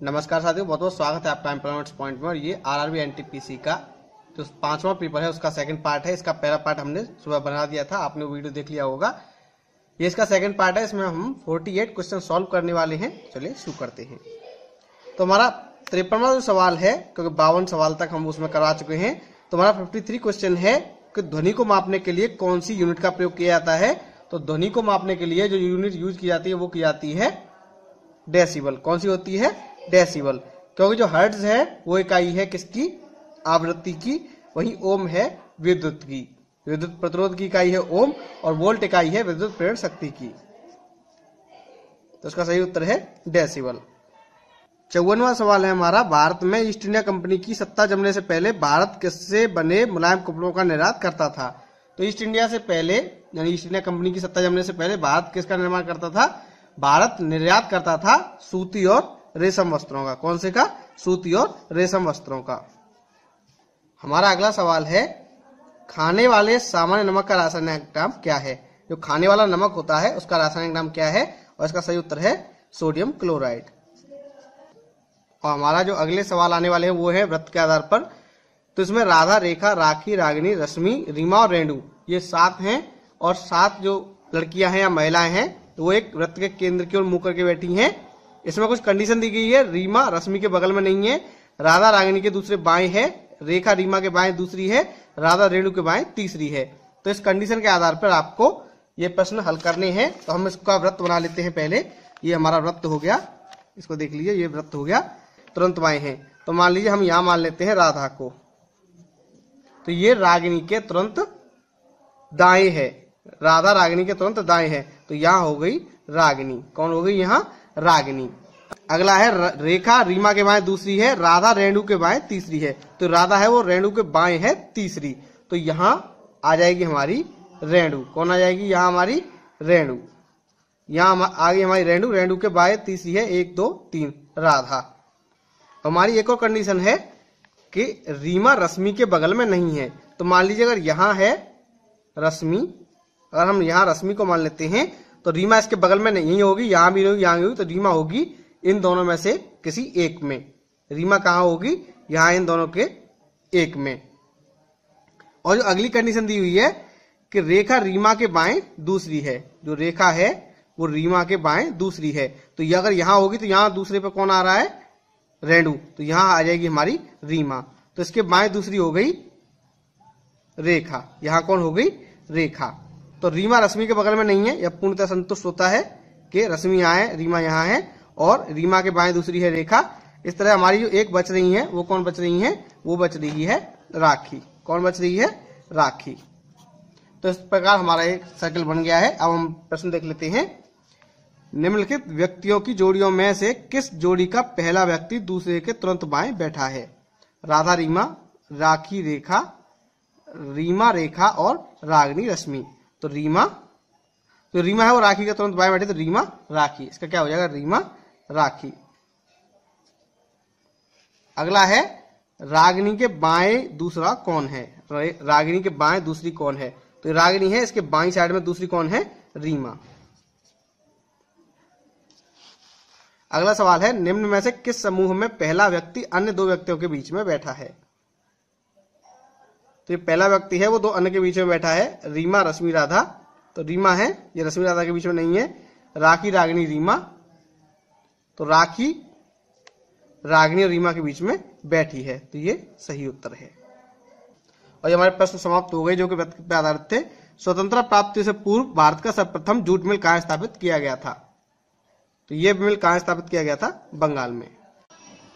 नमस्कार साथियों, बहुत बहुत स्वागत है आपका एम्प्लॉयमेंट पॉइंट में। और ये आरआरबी एनटीपीसी का जो 5वां पेपर है उसका सेकंड पार्ट है। इसका पहला पार्ट हमने सुबह बना दिया था, आपने वीडियो देख लिया होगा। ये इसका सेकंड पार्ट है, इसमें हम 48 क्वेश्चन सॉल्व करने वाले हैं। चलिए शुरू करते हैं। तो हमारा 53वां जो सवाल है, क्योंकि 52 सवाल तक हम उसमें करवा चुके हैं, तो हमारा 53 क्वेश्चन है कि ध्वनि को मापने के लिए कौन सी यूनिट का प्रयोग किया जाता है। तो ध्वनि को मापने के लिए जो यूनिट यूज की जाती है वो की जाती है डेसिबल। कौन सी होती है? डेसिबल। क्योंकि जो हर्ट्ज है वो इकाई है किसकी? आवृत्ति की। वही ओम है विद्युत की। विद्युत प्रतिरोध की इकाई है ओम और वोल्ट इकाई है विद्युत प्रेरण शक्ति की। तो इसका सही उत्तर है डेसिबल। 54वां सवाल है हमारा, भारत में ईस्ट इंडिया कंपनी की सत्ता जमने से पहले भारत किससे बने मुलायम कपड़ों का निर्यात करता था। तो ईस्ट इंडिया से पहले, यानी ईस्ट इंडिया कंपनी की सत्ता जमने से पहले भारत किसका निर्माण करता था? भारत निर्यात करता था सूती और रेशम वस्त्रों का। कौन से का? सूती और रेशम वस्त्रों का। हमारा अगला सवाल है, खाने वाले सामान्य नमक का रासायनिक नाम क्या है। जो खाने वाला नमक होता है उसका रासायनिक नाम क्या है? और इसका सही उत्तर है सोडियम क्लोराइड। और हमारा जो अगले सवाल आने वाले हैं वो है वृत्त के आधार पर। तो इसमें राधा, रेखा, राखी, रागिनी, रश्मि, रीमा और रेणु, ये 7 हैं। और 7 जो लड़कियां हैं या महिलाएं हैं वो एक वृत्त के केंद्र की ओर मुंह करके बैठी हैं। इसमें कुछ कंडीशन दी गई है। रीमा रश्मि के बगल में नहीं है, राधा रागिनी के दूसरे बाएं है, रेखा रीमा के बाएं दूसरी है, राधा रेणु के बाएं तीसरी है। तो इस कंडीशन के आधार पर आपको ये प्रश्न हल करने हैं। तो हम इसका वृत्त बना लेते हैं पहले। ये हमारा वृत्त हो गया, इसको देख लीजिए, ये वृत्त हो गया, तुरंत बाएं हैं। तो मान लीजिए हम यहां मान लेते हैं राधा को, तो ये रागिनी के तुरंत दाएं है। राधा रागिनी के तुरंत दाएं है, तो यहां हो गई रागिनी। कौन हो गई यहां? रागिनी। अगला है रेखा, रीमा के बाएं दूसरी है, राधा रेणु के बाएं तीसरी है। तो राधा है वो रेणु के बाएं है तीसरी, तो यहां आ जाएगी हमारी रेणु। कौन आ जाएगी? यहां हमारी रेणु। यहां आ गई हमारी रेणु। रेणु के बाएं तीसरी है, 1 2 3 राधा। हमारी एक और कंडीशन है कि रीमा रश्मि के बगल में नहीं है। तो मान लीजिए अगर यहां है रश्मि, अगर हम यहां रश्मि को मान लेते हैं तो रीमा इसके बगल में नहीं होगी, यहां भी नहीं होगी, यहां भी होगी। तो रीमा होगी इन दोनों में से किसी एक में। रीमा कहां होगी? यहां इन दोनों के एक में। और जो अगली कंडीशन दी हुई है कि रेखा रीमा के बाएं दूसरी है। जो रेखा है वो रीमा के बाएं दूसरी है। तो ये अगर यहां होगी तो यहां दूसरे पे कौन आ रहा है? रेणु। तो यहां आ जाएगी हमारी रीमा। तो इसके बाएं दूसरी हो गई रेखा। यहां कौन हो गई? रेखा। तो रीमा रश्मि के बगल में नहीं है, यह पूर्णतः संतुष्ट होता है कि रश्मि यहां है, रीमा यहां है, और रीमा के बाएं दूसरी है रेखा। इस तरह हमारी जो एक बच रही है वो कौन बच रही है? वो बच रही है राखी। कौन बच रही है? राखी। तो इस प्रकार हमारा एक सर्कल बन गया है। अब हम प्रश्न देख लेते हैं। निम्नलिखित व्यक्तियों की जोड़ियों में से किस जोड़ी का पहला व्यक्ति दूसरे के तुरंत बाएं बैठा है? राधा रीमा, राखी रेखा, रीमा रेखा और रागिनी रश्मि। तो रीमा है वो राखी के तुरंत बाएं बैठे, तो रीमा राखी। इसका क्या हो जाएगा? रीमा राखी। अगला है रागिनी के बाएं दूसरा कौन है? रागिनी के बाएं दूसरी कौन है? तो रागिनी है, इसके बाएं साइड में दूसरी कौन है? रीमा। अगला सवाल है, निम्न में से किस समूह में पहला व्यक्ति अन्य 2 व्यक्तियों के बीच में बैठा है? तो ये पहला व्यक्ति है वो 2 अन्य के बीच में बैठा है, रीमा रश्मि राधा। तो रीमा है, ये रश्मि राधा के बीच में नहीं है। राखी रागिनी रीमा, तो राखी रागिनी और रीमा के बीच में बैठी है। तो ये सही उत्तर है। और ये हमारे प्रश्न समाप्त हो गए जो कि वृत्त पर आधारित थे। स्वतंत्रता प्राप्ति से पूर्व भारत का सर्वप्रथम जूट मिल कहां स्थापित किया गया था? तो ये मिल कहां स्थापित किया गया था? बंगाल में।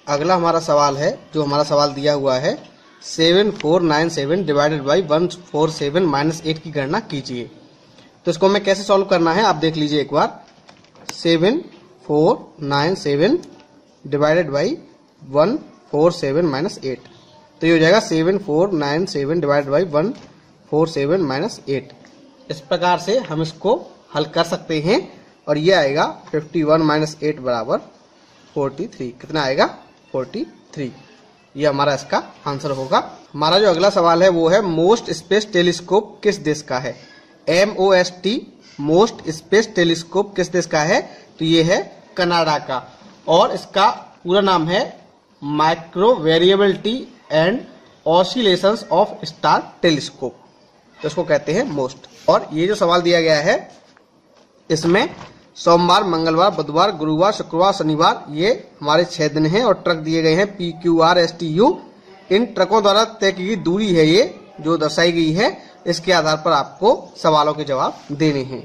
अगला हमारा सवाल है, जो हमारा सवाल दिया हुआ है, 7497 डिवाइडेड बाई 147 माइनस 8 की गणना कीजिए। तो इसको हमें कैसे सॉल्व करना है आप देख लीजिए एक बार। 7497 डिवाइडेड बाई 147 माइनस 8, तो ये हो जाएगा 7497 डिवाइडेड बाई 147 माइनस 8। इस प्रकार से हम इसको हल कर सकते हैं। और ये आएगा 51 माइनस 8 बराबर 43। कितना आएगा? 43। ये हमारा इसका आंसर होगा। हमारा जो अगला सवाल है वो है, मोस्ट स्पेस टेलीस्कोप किस देश का है? MOST मोस्ट स्पेस टेलीस्कोप किस देश का है? तो ये है कनाडा का। और इसका पूरा नाम है micro variability and oscillations of star telescope, तो इसको कहते हैं मोस्ट। और ये जो सवाल दिया गया है इसमें सोमवार, मंगलवार, बुधवार, गुरुवार, शुक्रवार, शनिवार ये हमारे 6 दिन हैं और ट्रक दिए गए हैं PQRSTU। इन ट्रकों द्वारा तय की गई दूरी है ये जो दर्शाई गई है, इसके आधार पर आपको सवालों के जवाब देने हैं।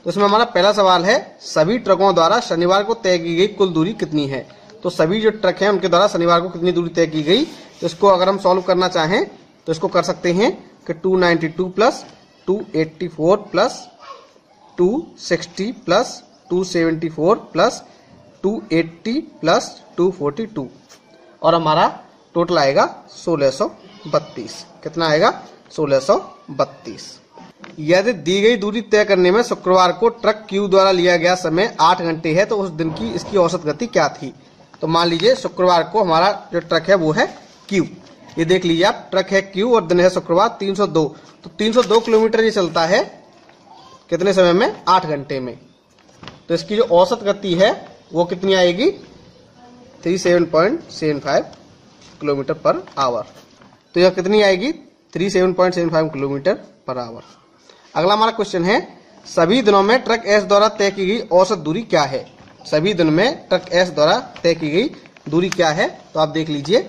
तो इसमें हमारा पहला सवाल है सभी ट्रकों द्वारा शनिवार को तय की गई कुल दूरी कितनी है। तो सभी जो ट्रक हैं उनके द्वारा शनिवार को कितनी दूरी तय की गई, तो इसको अगर हम सॉल्व करना चाहें तो इसको कर सकते हैं कि 292 plus 284 plus 260 plus 274 plus 280 plus 242 और हमारा टोटल आएगा 1632। कितना आएगा? 1632। यदि दी गई दूरी तय करने में शुक्रवार को ट्रक Q द्वारा लिया गया समय 8 घंटे है तो उस दिन की इसकी औसत गति क्या थी। तो मान लीजिए शुक्रवार को हमारा जो ट्रक है वो है Q। ये देख लीजिए आप, ट्रक है Q और दिन है शुक्रवार 302, तो 302 किलोमीटर ये चलता है कितने समय में? 8 घंटे में। तो इसकी जो औसत गति है वो कितनी आएगी? 37.75 किलोमीटर पर आवर। तो यह कितनी आएगी? 37.75 किलोमीटर पर आवर। अगला हमारा क्वेश्चन है सभी दिनों में ट्रक S द्वारा तय की गई औसत दूरी क्या है। सभी दिन में ट्रक S द्वारा तय की गई दूरी क्या है, तो आप देख लीजिए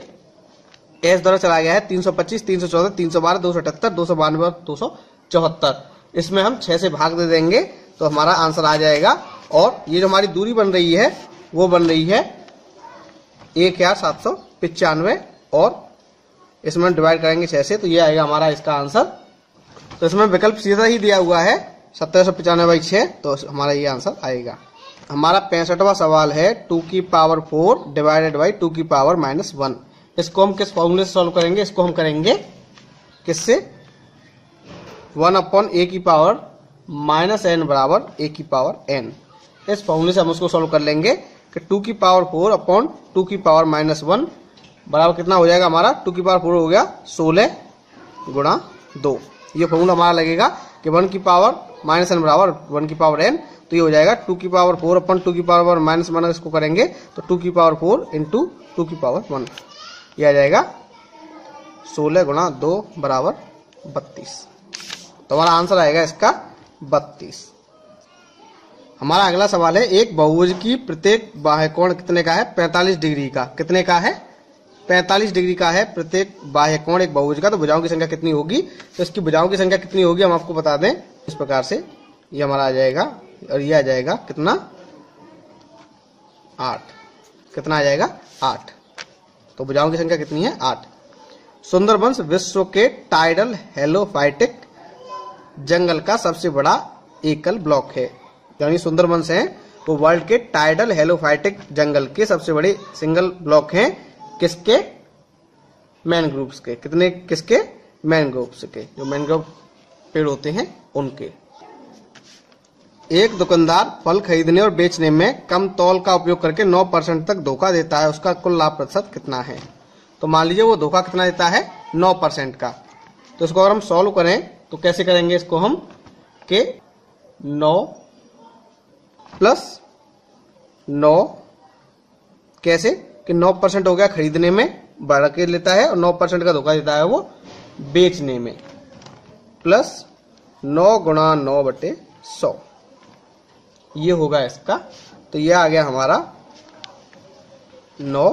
S द्वारा चला गया है 325, 314, 312, 278, 292 और 274। इसमें हम 6 से भाग दे देंगे तो हमारा आंसर आ जाएगा। और ये जो हमारी दूरी बन रही है वो बन रही है 1795 और इसमें डिवाइड करेंगे 6 से तो ये आएगा हमारा इसका आंसर। तो इसमें विकल्प सीधा ही दिया हुआ है 1795/6, तो हमारा ये आंसर आएगा। हमारा 65वां सवाल है 2 की पावर 4 डिवाइडेड बाई 2 की पावर -1। इसको हम किस फॉर्मूले से सॉल्व करेंगे? इसको हम करेंगे किससे? 1/a की पावर -n बराबर a की पावर n। इस फॉर्मूले से हम उसको सॉल्व कर लेंगे कि 2 की पावर 4 अपॉन 2 की पावर -1 बराबर कितना हो जाएगा हमारा? 2 की पावर 4 हो गया 16 गुणा 2। ये फॉर्मूला हमारा लगेगा कि 1 की पावर -n बराबर 1 की पावर n। तो ये हो जाएगा 2 की पावर 4 अपॉन 2 की पावर -1। इसको करेंगे तो 2 की पावर 4 इंटू 2 की पावर 1, ये आ जाएगा 16 गुणा 2 बराबर 32। तो हमारा आंसर आएगा इसका 32। हमारा अगला सवाल है एक बहुभुज की प्रत्येक बाह्य कोण कितने का है? 45 डिग्री का। कितने का है? 45 डिग्री का है प्रत्येक बाह्य कोण एक बहुभुज का। तो भुजाओं की संख्या कितनी होगी? तो इसकी भुजाओं की संख्या कितनी होगी हम आपको बता दें इस प्रकार से। ये हमारा आ जाएगा और ये आ जाएगा कितना? 8। कितना आ जाएगा? 8। तो भुजाओं की संख्या कितनी है? 8। सुंदरबंस विश्व के टाइडल हेलोफाइटिक जंगल का सबसे बड़ा एकल ब्लॉक है। यानी सुंदरबंस है वो वर्ल्ड के टाइडल हेलोफाइटिक जंगल के सबसे बड़े सिंगल ब्लॉक हैं। किसके? मैनग्रोव्स के। कितने? किसके? मैनग्रोव्स के। जो मैनग्रोव पेड़ होते हैं उनके। एक दुकानदार फल खरीदने और बेचने में कम तौल का उपयोग करके 9% तक धोखा देता है, उसका कुल लाभ प्रतिशत कितना है? तो मान लीजिए वो धोखा कितना देता है? 9% का। तो इसको अगर हम सॉल्व करें तो कैसे करेंगे इसको हम कि 9 प्लस 9 कैसे कि 9% हो गया खरीदने में बढ़ के लेता है और 9% का धोखा देता है वो बेचने में, प्लस 9 गुणा 9/100 ये होगा इसका। तो ये आ गया हमारा 9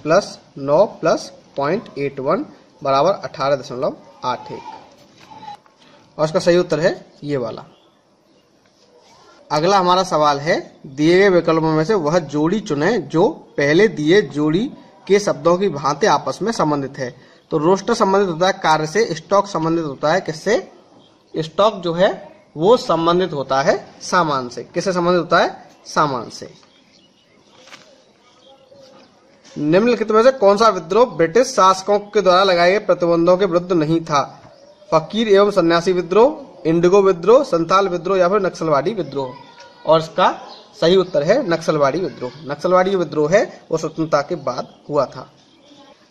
प्लस 9 प्लस 0.81 बराबर 18.81 और इसका सही उत्तर है ये वाला। अगला हमारा सवाल है दिए गए विकल्पों में से वह जोड़ी चुने जो पहले दिए जोड़ी के शब्दों की भांति आपस में संबंधित है। तो रोस्टर संबंधित होता है कार्य से, स्टॉक संबंधित होता है किससे? स्टॉक जो है वो संबंधित होता है सामान से। किससे संबंधित होता है? सामान से। निम्नलिखित में से कौन सा विद्रोह ब्रिटिश शासकों के द्वारा लगाए गए प्रतिबंधों के विरुद्ध नहीं था? फकीर एवं सन्यासी विद्रोह, इंडिगो विद्रोह, संथाल विद्रोह या फिर नक्सलवादी विद्रोह। और इसका सही उत्तर है नक्सलवादी विद्रोह। नक्सलवादी विद्रोह है वो स्वतंत्रता के बाद हुआ था।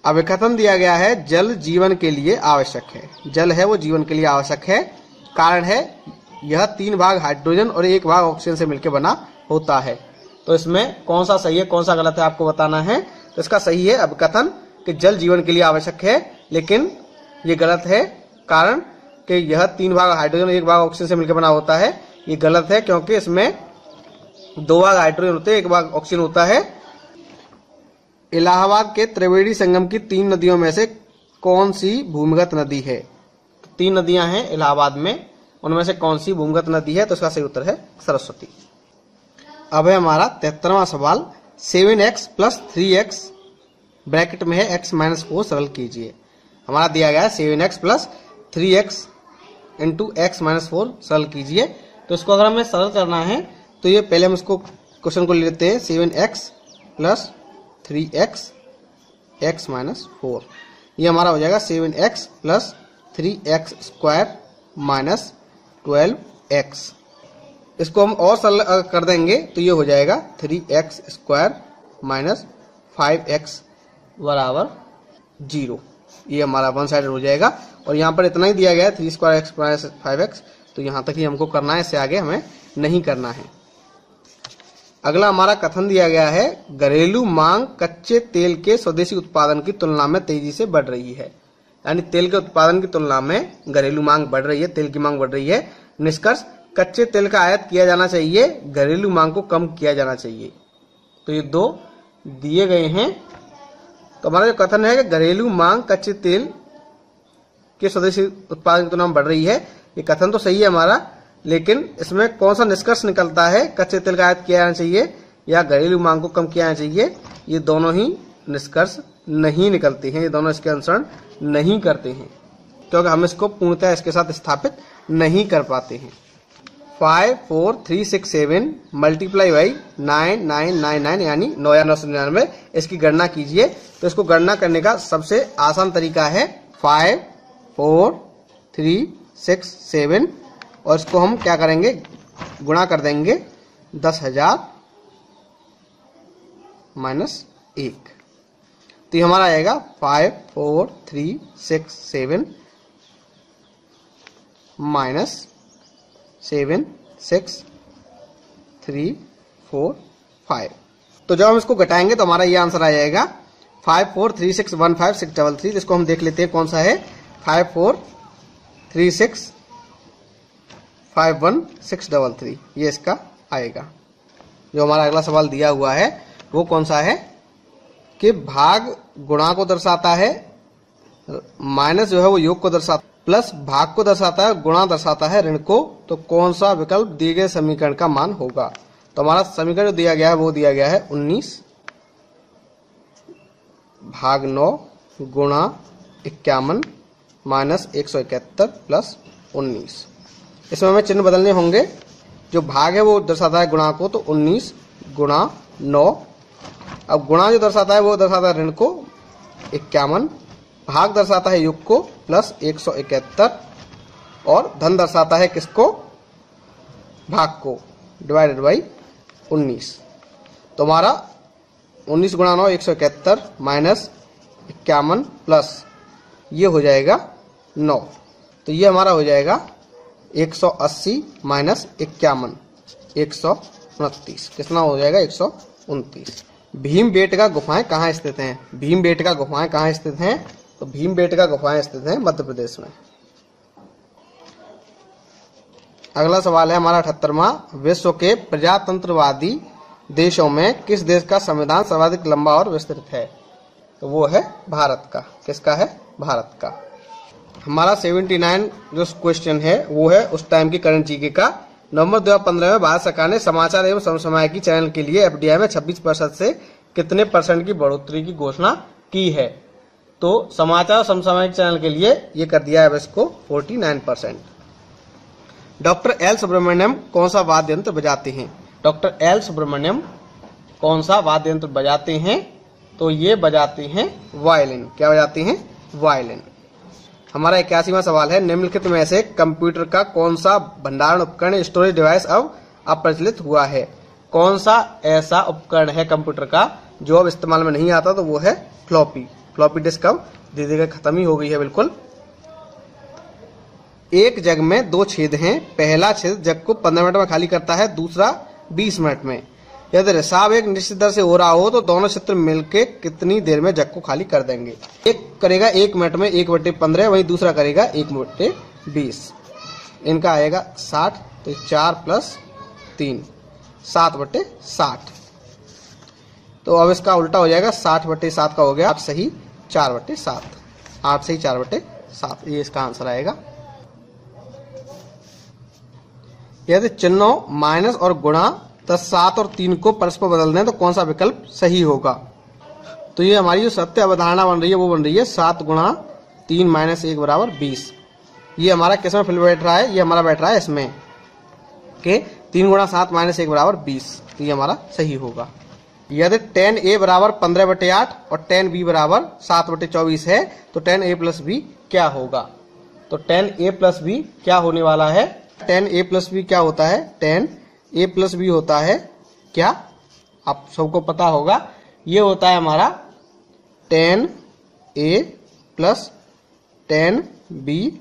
अब एक कथन दिया गया है जल जीवन के लिए आवश्यक है। जल है वो जीवन के लिए आवश्यक है। कारण है यह 3 भाग हाइड्रोजन और 1 भाग ऑक्सीजन से मिलकर बना होता है। तो इसमें कौन सा सही है कौन सा गलत है आपको बताना है। तो इसका सही है अभिकथन कि जल जीवन के लिए आवश्यक है, लेकिन ये गलत है कारण कि यह 3 भाग हाइड्रोजन 1 भाग ऑक्सीजन से मिलकर बना होता है। ये गलत है क्योंकि इसमें 2 भाग हाइड्रोजन होते हैं 1 भाग ऑक्सीजन होता है। इलाहाबाद के त्रिवेणी संगम की 3 नदियों में से कौन सी भूमिगत नदी है। 3 नदियां हैं इलाहाबाद में, उनमें से कौन सी भूमिगत नदी है। तो इसका सही उत्तर है सरस्वती। अब है हमारा 73वां सवाल, 7x + 3x ब्रैकेट में है x - 4 सरल कीजिए। हमारा दिया गया है 7x + 3x × x - 4 सरल कीजिए। तो इसको अगर हमें सरल करना है तो ये पहले हम इसको क्वेश्चन को ले लेते हैं 7x + 3x x - 4। ये हमारा हो जाएगा 7x + 3x² - 12x। इसको हम और सरल कर देंगे तो ये हो जाएगा 3x² - 5x = 0। ये हमारा वन साइड हो जाएगा और यहाँ पर इतना ही दिया गया है 3² x - 5x। तो यहाँ तक ही हमको करना है, इससे आगे हमें नहीं करना है। अगला हमारा कथन दिया गया है, घरेलू मांग कच्चे तेल के स्वदेशी उत्पादन की तुलना में तेजी से बढ़ रही है। यानी तेल के उत्पादन की तुलना में घरेलू मांग बढ़ रही है, तेल की मांग बढ़ रही है। निष्कर्ष, कच्चे तेल का आयात किया जाना चाहिए, घरेलू मांग को कम किया जाना चाहिए। तो ये 2 दिए गए हैं। तो हमारा जो कथन है कि घरेलू मांग कच्चे तेल के स्वदेशी उत्पादन की तुलना में बढ़ रही है, ये कथन तो सही है हमारा, लेकिन इसमें कौन सा निष्कर्ष निकलता है, कच्चे तेल का आयात किया जाना चाहिए या घरेलू मांग को कम किया जाना चाहिए, ये दोनों ही निष्कर्ष नहीं निकलते हैं, ये दोनों इसके अनुसरण नहीं करते हैं, क्योंकि हम इसको पूर्णतः इसके साथ स्थापित नहीं कर पाते हैं। 5, 4, 3, 6, 7 × 9,999 यानी 9,999, इसकी गणना कीजिए। तो इसको गणना करने का सबसे आसान तरीका है 5, 4, 3, 6, 7 और इसको हम क्या करेंगे, गुणा कर देंगे 10,000 - 1। तो ये हमारा आएगा 5, 4, 3, 6, 7 - 7, 6, 3, 4, 5। तो जब हम इसको घटाएंगे तो हमारा ये आंसर आ जाएगा 5, 4, 3, 6, 1, 5, 6, 3, 3। इसको हम देख लेते हैं कौन सा है। 5, 4, 3, 6, 5, 1, 6, 3, 3 ये इसका आएगा। जो हमारा अगला सवाल दिया हुआ है वो कौन सा है कि भाग गुणा को दर्शाता है, माइनस जो है वो योग को दर्शाता है, प्लस भाग को दर्शाता है, गुणा दर्शाता है ऋण को। तो कौन सा विकल्प दिए गए समीकरण का मान होगा। तो हमारा समीकरण जो दिया गया है वो दिया गया है 19 भाग 9 गुणा 51 माइनस 171 प्लस 19। इसमें हमें चिन्ह बदलने होंगे। जो भाग है वो दर्शाता है गुणा को, तो 19 गुणा 9। अब गुणा जो दर्शाता है वो दर्शाता है ऋण को 51, भाग दर्शाता है योग को प्लस 171 और धन दर्शाता है किसको, भाग को, डिवाइडेड बाई 19। तो हमारा 19 गुणा 9 171 माइनस 51 प्लस ये हो जाएगा 9। तो ये हमारा हो जाएगा 180 माइनस 51 129। कितना हो जाएगा 129। भीमबेटका गुफाएं कहाँ स्थित हैं। भीमबेटका गुफाएं कहाँ स्थित हैं। तो भीमबेटका गुफाएं स्थित हैं मध्य प्रदेश में। अगला सवाल है हमारा 78वां, विश्व के प्रजातंत्रवादी देशों में किस देश का संविधान सर्वाधिक लंबा और विस्तृत है। तो वो है भारत का। किसका है, भारत का। हमारा 79 जो क्वेश्चन है वो है उस टाइम की करंट जीके का। नवंबर 2015 में भारत सरकार ने समाचार एवं समसामयिकी चैनल के लिए एफडीआई में 26% से कितने % की बढ़ोतरी की घोषणा की है। तो समाचार और समसामयिक चैनल के लिए ये कर दिया है इसको 49%। डॉक्टर एल सुब्रमण्यम कौन सा वाद्य यंत्र बजाते हैं। डॉक्टर एल सुब्रमण्यम कौन सा वाद्य यंत्र बजाते हैं। तो ये बजाते हैं वायलिन। क्या बजाते हैं, वायलिन। हमारा 81वां सवाल है, निम्नलिखित में से कंप्यूटर का कौन सा भंडारण उपकरण स्टोरेज डिवाइस अब अप्रचलित हुआ है। कौन सा ऐसा उपकरण है कंप्यूटर का जो अब इस्तेमाल में नहीं आता। तो वो है फ्लॉपी डिस्क। अब धीरे धीरे खत्म ही हो गई है बिल्कुल। एक जग में 2 छेद हैं। पहला छेद जग को 15 मिनट में खाली करता है, दूसरा 20 मिनट में। यदि रिसाव एक निश्चित दर से हो रहा हो तो दोनों क्षेत्र मिलके कितनी देर में जग को खाली कर देंगे। एक करेगा 1 मिनट में 1/15, वहीं दूसरा करेगा 1/20। इनका आएगा 60, तो 4 + 3 7/60। तो अब इसका उल्टा हो जाएगा, 60/7 का हो गया 8 सही 4/7, 8 सही 4/7, ये इसका आंसर आएगा। यदि चिन्हों माइनस और गुणा तथा 7 और 3 को परस्पर बदल दें तो कौन सा विकल्प सही होगा। तो ये हमारी जो सत्य अवधारणा बन रही है वो बन रही है 7 × 3 - 1 = 20। ये हमारा किसमें फिल बैठ रहा है, ये हमारा बैठ रहा है इसमें कि 3 × 7 - 1 = 20, तो ये हमारा सही होगा। यदि tan a = 15/8 और tan b = 7/24 है तो tan a + b क्या होगा। तो tan a + b क्या होने वाला है, tan a + b क्या होता है, tan a + b होता है क्या, आप सबको पता होगा, ये होता है हमारा tan a + tan b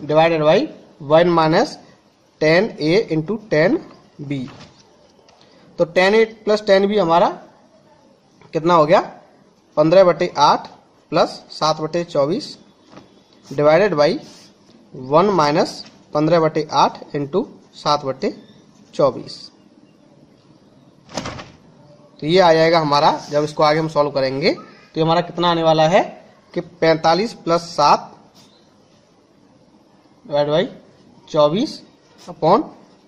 / 1 - tan a × tan b। तो tan a + tan b हमारा कितना हो गया, 15/8 + 7/24 / 1 - 15/8 × 7/24। तो ये आ जाएगा हमारा, जब इसको आगे हम सॉल्व करेंगे तो ये हमारा कितना आने वाला है कि 45 + 7 / 24 /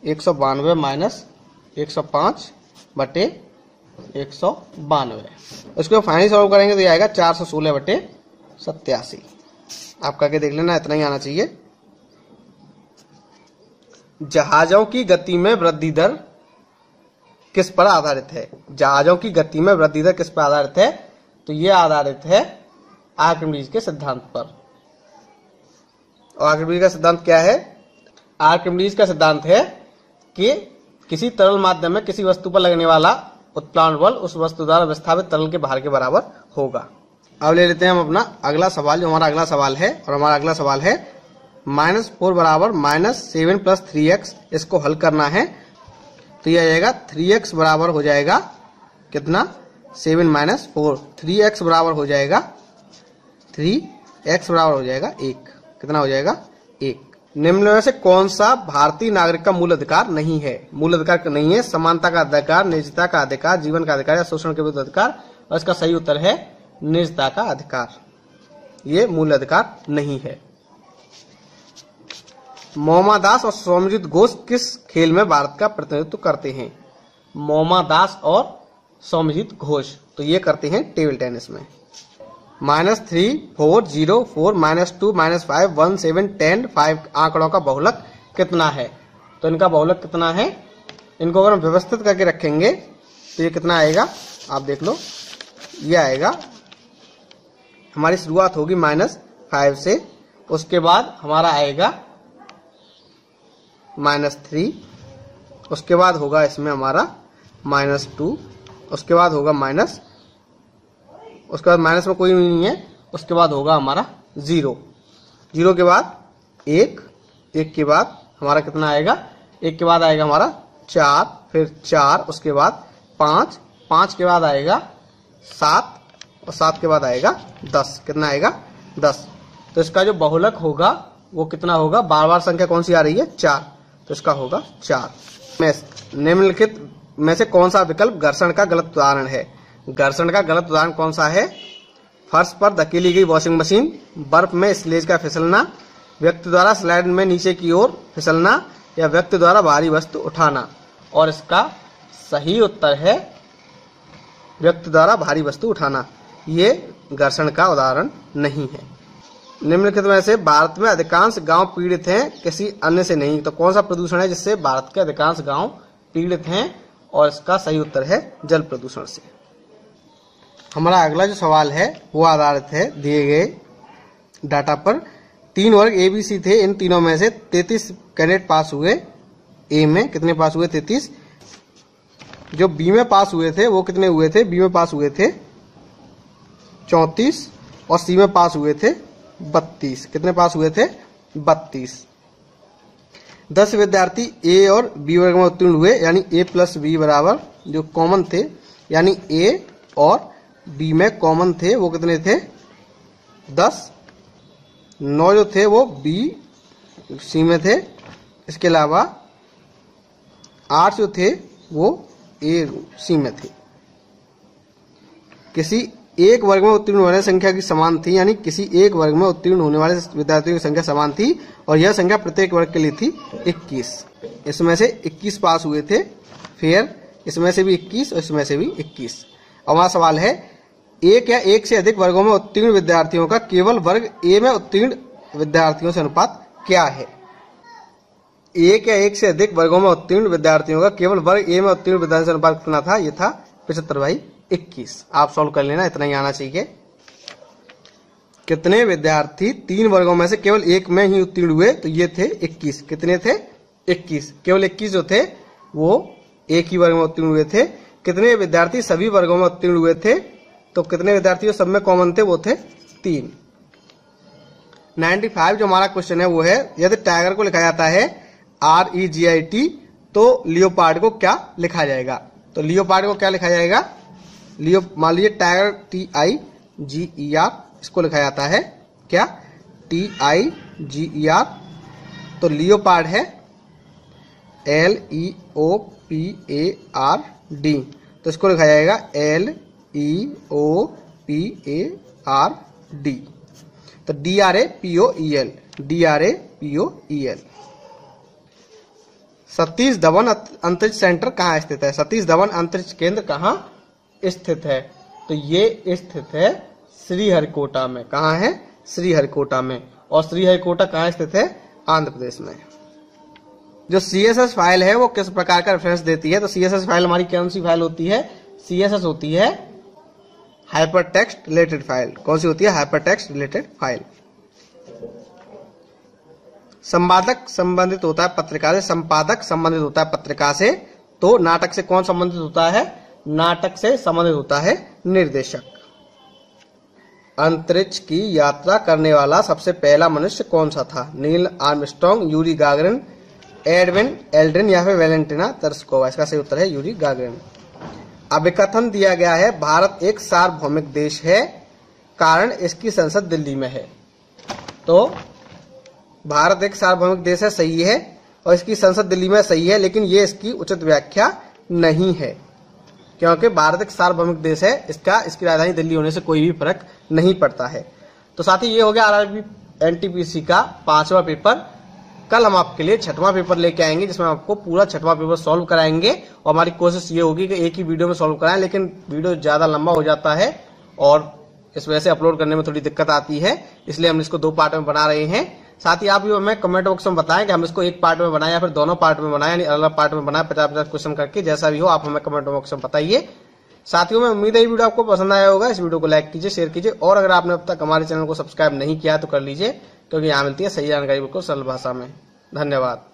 192 - 105/192। इसको फाइनली सॉल्व करेंगे तो ये आएगा 416/87। आप करके देख लेना, इतना ही आना चाहिए। जहाजों की गति में वृद्धि दर किस पर आधारित है। जहाजों की गति में वृद्धि दर किस पर आधारित है, तो ये आधारित है आर्किमिडीज के सिद्धांत पर। और आर्किमिडीज का सिद्धांत क्या है, आर्किमिडीज का सिद्धांत है कि किसी तरल माध्यम में किसी वस्तु पर लगने वाला उत्प्लावन बल उस वस्तु द्वारा विस्थापित तरल के भार के बराबर होगा। अब ले लेते हैं हम अपना अगला सवाल, जो हमारा अगला सवाल है, और हमारा अगला सवाल है -4 = -7 + 3x। इसको हल करना है तो यह आएगा 3x बराबर हो जाएगा कितना, 7 - 4, 3x बराबर हो जाएगा 3x बराबर हो जाएगा 1, कितना हो जाएगा 1। निम्न में से कौन सा भारतीय नागरिक का मूल अधिकार नहीं है। मूल अधिकार नहीं है, समानता का अधिकार, निजता का अधिकार, जीवन का अधिकार या शोषण के विरुद्ध अधिकार। और इसका सही उत्तर है निजता का अधिकार, ये मूल अधिकार नहीं है। मोमा दास और सोमजीत घोष किस खेल में भारत का प्रतिनिधित्व करते हैं। मोमा दास और सोमजीत घोष तो ये करते हैं टेबल टेनिस में। -3, 4, 0, 4, -2, -5, 1, 7, 10, 5 आंकड़ों का बहुलक कितना है। तो इनका बहुलक कितना है, इनको अगर हम व्यवस्थित करके रखेंगे तो ये कितना आएगा, आप देख लो, ये आएगा, हमारी शुरुआत होगी -5 से, उसके बाद हमारा आएगा -3, उसके बाद होगा इसमें हमारा -2, उसके बाद होगा उसके बाद माइनस में कोई नहीं है, उसके बाद होगा हमारा 0, 0 के बाद 1, 1 के बाद हमारा कितना आएगा, 1 के बाद आएगा हमारा 4, फिर 4, उसके बाद 5, 5 के बाद आएगा 7 और 7 के बाद आएगा 10, कितना आएगा 10। तो इसका जो बहुलक होगा वो कितना होगा, बार बार संख्या कौन सी आ रही है 4, तो इसका होगा 4। निम्नलिखित में से कौन सा विकल्प घर्षण का गलत उदाहरण है। घर्षण का गलत उदाहरण कौन सा है, फर्श पर धकेली गई वॉशिंग मशीन, बर्फ में स्लेज का फिसलना, व्यक्ति द्वारा स्लाइड में नीचे की ओर फिसलना, या व्यक्ति द्वारा भारी वस्तु उठाना। और इसका सही उत्तर है व्यक्ति द्वारा भारी वस्तु उठाना, ये घर्षण का उदाहरण नहीं है। निम्नलिखित में से भारत में अधिकांश गांव पीड़ित हैं, किसी अन्य से नहीं। तो कौन सा प्रदूषण है जिससे भारत के अधिकांश गांव पीड़ित हैं, और इसका सही उत्तर है जल प्रदूषण से। हमारा अगला जो सवाल है वो आधारित है दिए गए डाटा पर। 3 वर्ग ABC थे, इन तीनों में से 33 कैडेट पास हुए। ए में कितने पास हुए, 33। जो बी में पास हुए थे वो कितने हुए थे, बी में पास हुए थे 34, और सी में पास हुए थे 32। कितने पास हुए थे, 32। 10 विद्यार्थी ए और बी वर्ग में उत्तीर्ण हुए, यानी A + B = जो कॉमन थे, यानी ए और बी में कॉमन थे वो कितने थे 10। 9 जो थे वो बी सी में थे। इसके अलावा 8 जो थे वो ए सी में थे। किसी एक वर्ग में उत्तीर्ण होने वाली संख्या की समान थी, यानी किसी एक वर्ग में उत्तीर्ण होने वाले विद्यार्थियों की संख्या समान थी और यह संख्या प्रत्येक वर्ग के लिए थी 21। इसमें से 21 पास हुए थे, फिर इसमें से भी 21 और इसमें से भी 21। अब हमारा सवाल है एक या एक से अधिक वर्गों में उत्तीर्ण विद्यार्थियों का केवल वर्ग ए में उत्तीर्ण विद्यार्थियों से अनुपात क्या है। एक या एक से अधिक वर्गों में उत्तीर्ण विद्यार्थियों का केवल वर्ग ए में उत्तीर्ण विद्यार्थियों से अनुपात कितना था, ये था 75/21। आप सॉल्व कर लेना, इतना ही आना चाहिए। कितने विद्यार्थी 3 वर्गों में से केवल एक में ही उत्तीर्ण हुए, तो ये थे 21। कितने थे 21। केवल 21 जो थे वो एक ही वर्ग में उत्तीर्ण हुए थे। कितने विद्यार्थी सभी वर्गों में उत्तीर्ण हुए थे, तो कितने विद्यार्थी सब में कॉमन थे, वो थे 3। 95 जो हमारा क्वेश्चन है वो है यदि टाइगर को लिखा जाता है REGIT तो लियोपार्ड को क्या लिखा जाएगा। तो लियोपार्ड को क्या लिखा जाएगा, मान लीजिए टाइगर TIGER इसको लिखा जाता है क्या TIGER, तो लियोपार्ड है LEOPARD, तो इसको लिखा जाएगा LEOPARD। तो DRAPOEL। सतीश धवन अंतरिक्ष सेंटर कहाँ स्थित है। सतीश धवन अंतरिक्ष केंद्र कहाँ स्थित है, तो ये स्थित है श्रीहरिकोटा में। कहाँ है, श्रीहरिकोटा में। और श्रीहरिकोटा कहाँ स्थित है, आंध्र प्रदेश में। जो CSS फाइल है वो किस प्रकार का रेफरेंस देती है, तो CSS फाइल हमारी कौन सी फाइल होती है, CSS होती है हाइपरटेक्स्ट रिलेटेड फाइल। कौन सी होती है, हाइपरटेक्स्ट रिलेटेड फाइल। संपादक संबंधित होता है पत्रिका से, संपादक संबंधित होता है पत्रिका से। तो नाटक से कौन संबंधित होता है, नाटक से संबंधित होता है निर्देशक। अंतरिक्ष की यात्रा करने वाला सबसे पहला मनुष्य कौन सा था, Neil Armstrong, Yuri Gagarin, Edwin Aldrin या फिर वैलेंटिना तरस्कोवा। इसका सही उत्तर है यूरी गागरिन। अभिकथन दिया गया है भारत एक सार्वभौमिक देश है, कारण इसकी संसद दिल्ली में है। तो भारत एक सार्वभौमिक देश है, सही है, और इसकी संसद दिल्ली में, सही है, लेकिन ये इसकी उचित व्याख्या नहीं है, क्योंकि भारत एक सार्वभौमिक देश है, इसकी राजधानी दिल्ली होने से कोई भी फर्क नहीं पड़ता है। तो साथ ही ये हो गया RRB NTPC का 5वां पेपर। कल हम आपके लिए 6वां पेपर लेके आएंगे, जिसमें आपको पूरा 6वां पेपर सॉल्व कराएंगे। और हमारी कोशिश ये होगी कि एक ही वीडियो में सॉल्व कराएं, लेकिन वीडियो ज्यादा लंबा हो जाता है और इस वजह से अपलोड करने में थोड़ी दिक्कत आती है, इसलिए हम इसको 2 पार्ट में बना रहे हैं। साथ ही आप भी हमें कमेंट बॉक्स में बताएं कि हम इसको एक पार्ट में बनाएं या फिर दोनों पार्ट में बनाएं, यानी अलग पार्ट में बनाएं, 50-50 क्वेश्चन करके। जैसा भी हो आप हमें कमेंट बॉक्स में बताइए। साथियों में उम्मीद है ये वीडियो आपको पसंद आया होगा। इस वीडियो को लाइक कीजिए, शेयर कीजिए, और अगर आपने अब तक हमारे चैनल को सब्सक्राइब नहीं किया तो कर लीजिए, क्योंकि यहाँ मिलती है सही जानकारी बिल्कुल सरल भाषा में। धन्यवाद।